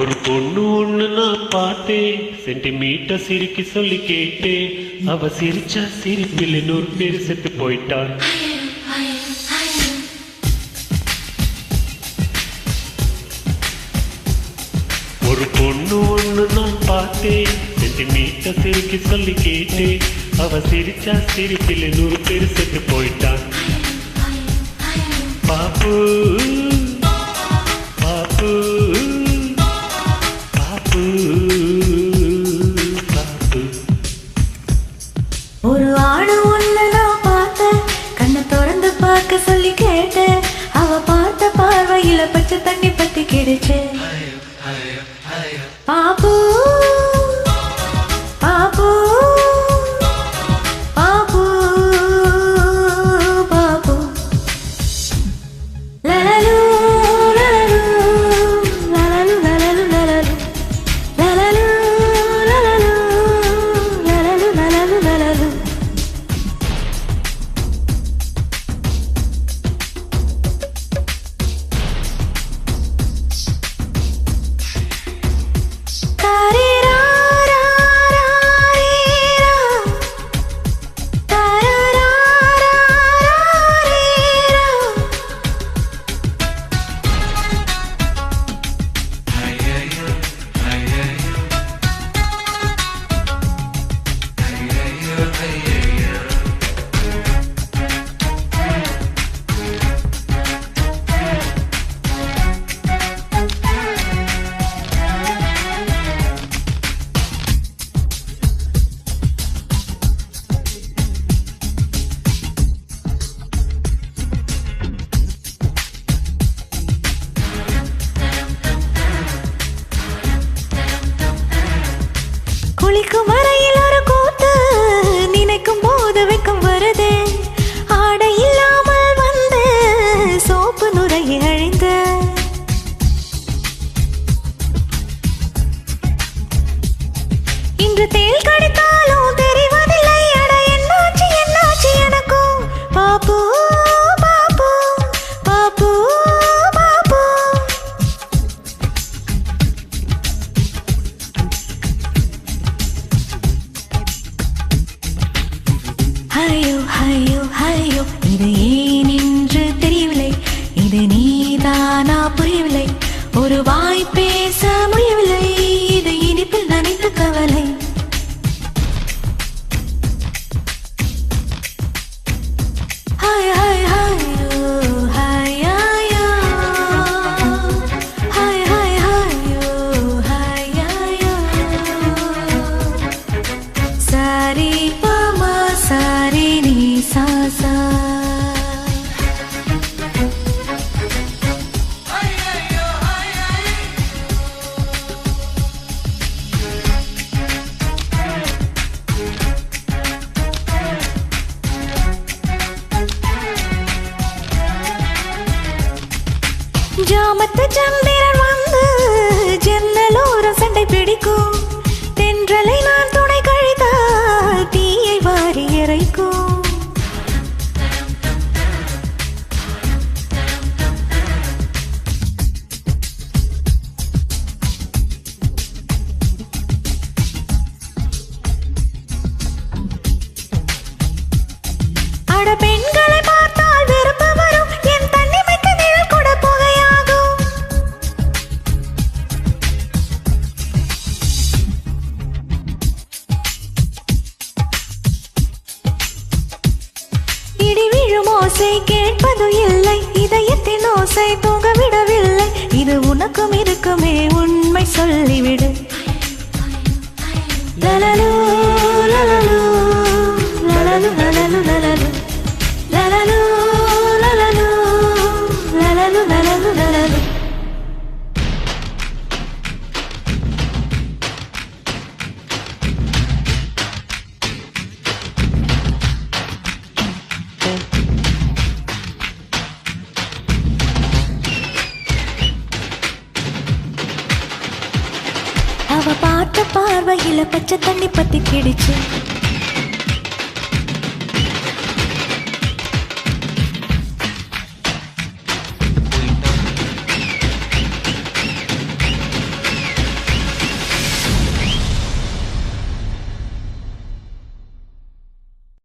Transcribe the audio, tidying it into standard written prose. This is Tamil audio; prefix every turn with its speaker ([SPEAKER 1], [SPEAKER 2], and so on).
[SPEAKER 1] ஒரு பொண்ணு ஒண்ணு நான் பார்த்தேன், சென்டிமீட்டர் சிரிக்கி சொல்லி கேட்டேன். அவ சிரிச்சா சிரிப்பில் 100 பேர் செத்து போயிட்டான். ஒரு பொண்ணு ஒண்ணு நான் பார்த்தேன், சென்டிமீட்டர் சிரிக்கி சொல்லி கேட்டேன். அவ சிரிச்சா சிரிப்பில் 100 பேர் செத்து போயிட்டான். பாப்பு பாப்பு பாப்பு பாப்பு.
[SPEAKER 2] ஒரு ஆணு ஒண்ணு நான் பார்த்தேன், கண்ணை திறந்து பார்க்க சொல்லி கேட்டேன். அவ பார்த்த பார்வையில பச்சை தண்ணி பத்தி கிடைச்சு. பாப்பு பாப்பு பாப்பு பாப்பு. லலலு லலலு லலலு லலலு லலலு லலலு லலலு லலலு லலலு லலலு. குளிக்கும் வரையில் ஒரு கூத்து, நினைக்கும் போது வெக்கம் வருதே. ஆடை இல்லாமல் வந்து சோப்பு நுரையை அழிந்த. இன்று தேள் கடித்தாலும் தெரிவதில்லை. அட என்னாச்சு என்னாச்சு எனக்கும். பாப்பு பாப்பு பாப்பு பாப்பு. ஹையோ ஹையோ ஹையோ, இது ஏன் என்று தெரியவில்லை. இது நீதானா புரியவில்லை. ஒரு வாய் பேச முடியவில்லை. இது இனிப்பில் நனைத்த கவலை. ஹாய் ஹாய் ஹாயோ ஹாய் ஹாயோ ஹாய் ஹாய் ஹாயோ ஹாய் ஹாயோ. சாரி பாமா சாரி நீ சாசா. ஜாமத்து சந்திரன் வந்து ஜன்னலோரம் சண்டை பிடிக்கும். தென்றலை நான் துணை கழித்தால் தீயை வாரி இறைக்கும். அட பெண்களை பார்த்தால் வெறுப்பு வரும். என் தன்னிமைக்கு நிழல் கூட புகையாகும். இடி விழும் ஓசை கேட்பது இல்லை. இதயத்தின் ஓசை தூங்க விடவில்லை. இது உனக்கும் இருக்குமே உண்மை சொல்லிவிடு. லலலு லலலு லலலு லலலு லலலு லலலு லலலு லலலு லலலு லலலு. அவ பார்த்த பார்வையில பச்சை தண்ணி பத்தி கிடிச்சு.